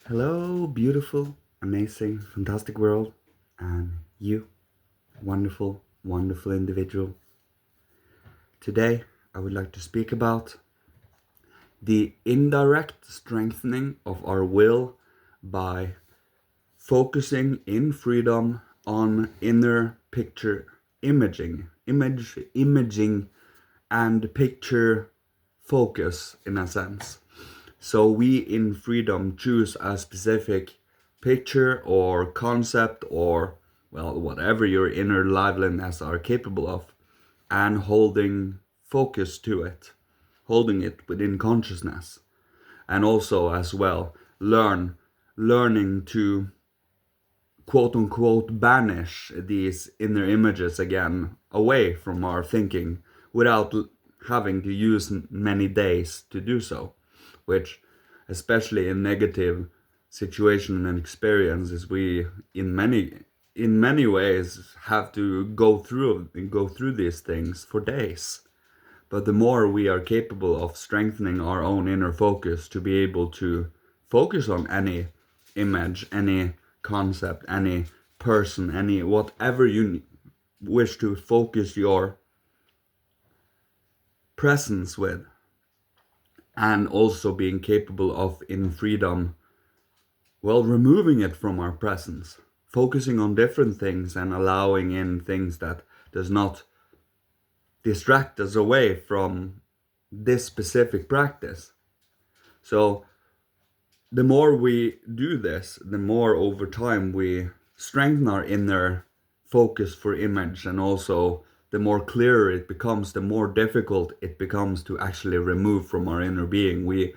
Hello, beautiful, amazing, fantastic world, and you, wonderful, wonderful individual. Today, I would like to speak about the indirect strengthening of our will by focusing in freedom on inner picture imaging, and picture focus in a sense. So we in freedom choose a specific picture or concept or, well, whatever your inner liveliness are capable of, and holding focus to it, holding it within consciousness. And also as well, learning to quote unquote banish these inner images again away from our thinking without having to use many days to do so, which, especially in negative situation and experiences, we in many ways have to go through these things for days. But the more we are capable of strengthening our own inner focus to be able to focus on any image, any concept, any person, any whatever you wish to focus your presence with, and also being capable of in freedom, well, removing it from our presence, focusing on different things and allowing in things that does not distract us away from this specific practice. So the more we do this, the more over time we strengthen our inner focus for image, and also the more clearer it becomes, the more difficult it becomes to actually remove from our inner being. We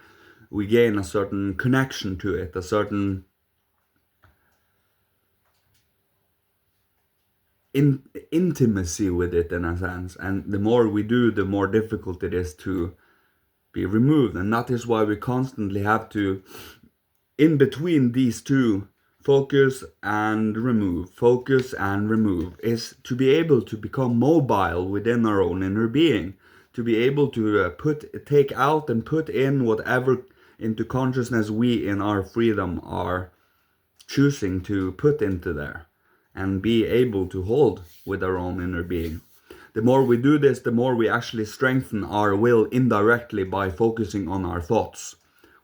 gain a certain connection to it, a certain intimacy with it in a sense. And the more we do, the more difficult it is to be removed. And that is why we constantly have to, in between these two, focus and remove, is to be able to become mobile within our own inner being, to be able to take out and put in whatever into consciousness we in our freedom are choosing to put into there, and be able to hold with our own inner being. The more we do this, the more we actually strengthen our will indirectly by focusing on our thoughts.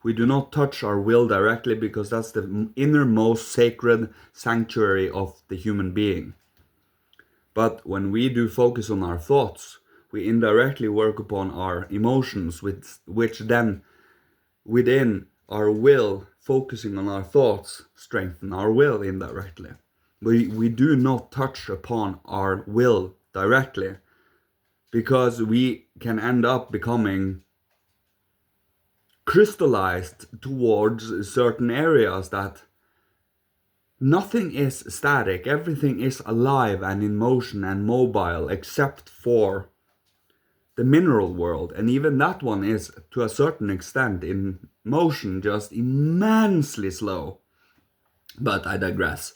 We do not touch our will directly because that's the innermost sacred sanctuary of the human being. But when we do focus on our thoughts, we indirectly work upon our emotions, which then within our will, focusing on our thoughts, strengthen our will indirectly. We do not touch upon our will directly because we can end up becoming crystallized towards certain areas that nothing is static, everything is alive and in motion and mobile except for the mineral world, and even that one is to a certain extent in motion, just immensely slow. But I digress.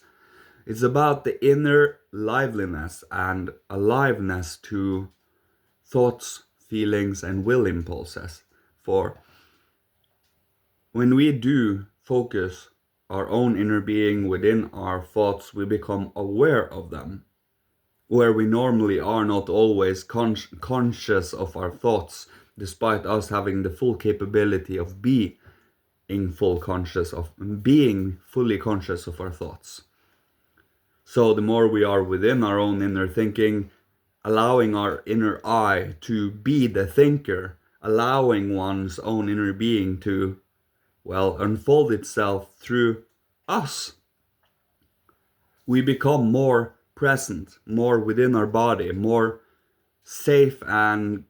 It's about the inner liveliness and aliveness to thoughts, feelings, and will impulses. For when we do focus our own inner being within our thoughts, we become aware of them, where we normally are not always conscious of our thoughts, despite us having the full capability of being fully conscious of our thoughts. So the more we are within our own inner thinking, allowing our inner I to be the thinker, allowing one's own inner being to, well, unfold itself through us, we become more present, more within our body, more safe and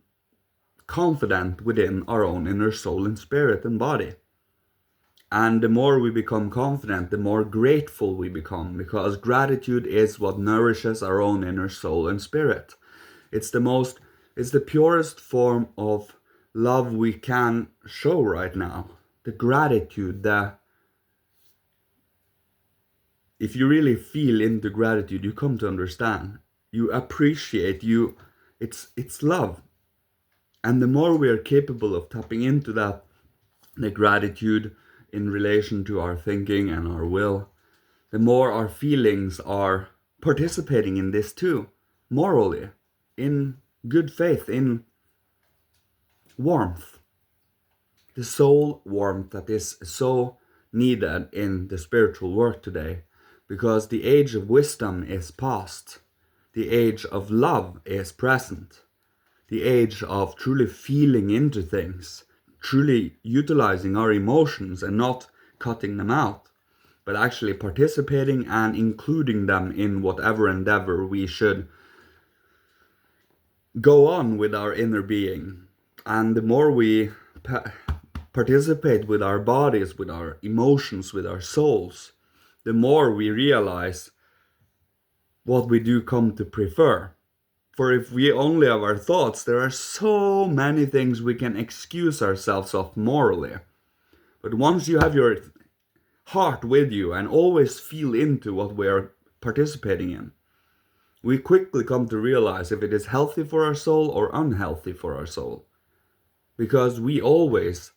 confident within our own inner soul and spirit and body. And the more we become confident, the more grateful we become, because gratitude is what nourishes our own inner soul and spirit. It's the purest form of love we can show right now. The gratitude, if you really feel into gratitude, you come to understand. You appreciate, it's love. And the more we are capable of tapping into that, the gratitude, in relation to our thinking and our will, the more our feelings are participating in this too, morally, in good faith, in warmth. The soul warmth that is so needed in the spiritual work today, because the age of wisdom is past, the age of love is present, the age of truly feeling into things, truly utilizing our emotions and not cutting them out, but actually participating and including them in whatever endeavor we should go on with our inner being. And the more we participate with our bodies, with our emotions, with our souls, the more we realize what we do come to prefer. For if we only have our thoughts, there are so many things we can excuse ourselves of morally. But once you have your heart with you and always feel into what we are participating in, we quickly come to realize if it is healthy for our soul or unhealthy for our soul. Because we always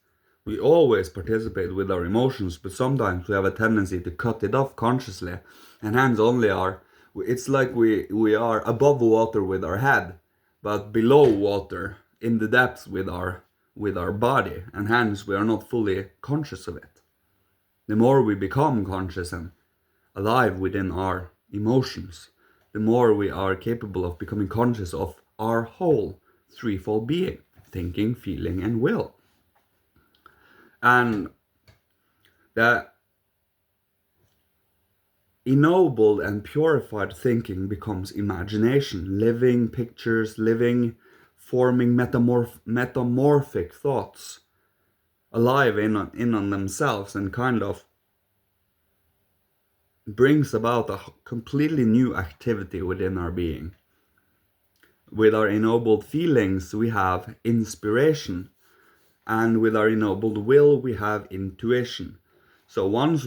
participate with our emotions, but sometimes we have a tendency to cut it off consciously, and hence only it's like we are above water with our head, but below water in the depths with our body, and hence we are not fully conscious of it. The more we become conscious and alive within our emotions, the more we are capable of becoming conscious of our whole threefold being: thinking, feeling, and will. And that ennobled and purified thinking becomes imagination, living pictures, forming metamorphic thoughts, alive in on themselves, and kind of brings about a completely new activity within our being. With our ennobled feelings, we have inspiration, and with our ennobled will, we have intuition. So once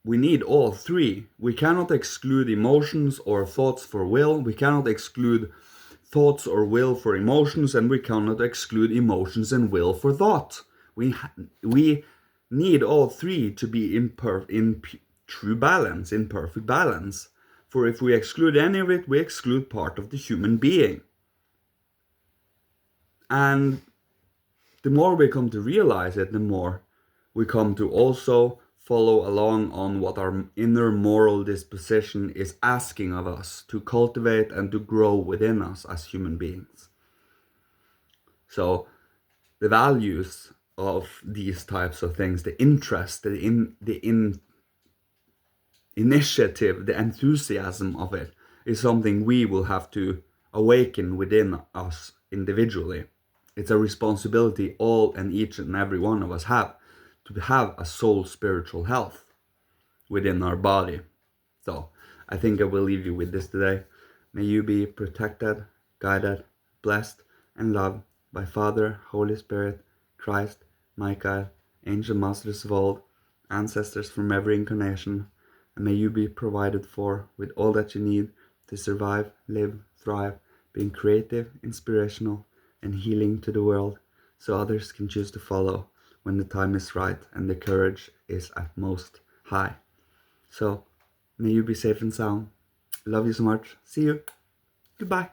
we need all three. We cannot exclude emotions or thoughts for will. We cannot exclude thoughts or will for emotions, and we cannot exclude emotions and will for thought. We need all three to be in true balance, in perfect balance. For if we exclude any of it, we exclude part of the human being. And the more we come to realize it, the more we come to also follow along on what our inner moral disposition is asking of us to cultivate and to grow within us as human beings. So the values of these types of things, the interest, the initiative, the enthusiasm of it, is something we will have to awaken within us individually. It's a responsibility all and each and every one of us have, to have a soul spiritual health within our body. So I think I will leave you with this today. May you be protected, guided, blessed, and loved by Father, Holy Spirit, Christ, Michael, angel masters of old, ancestors from every incarnation, and may you be provided for with all that you need to survive, live, thrive, being creative, inspirational, and healing to the world, so others can choose to follow when the time is right and the courage is at most high. So may you be safe and sound. Love you so much. See you. Goodbye.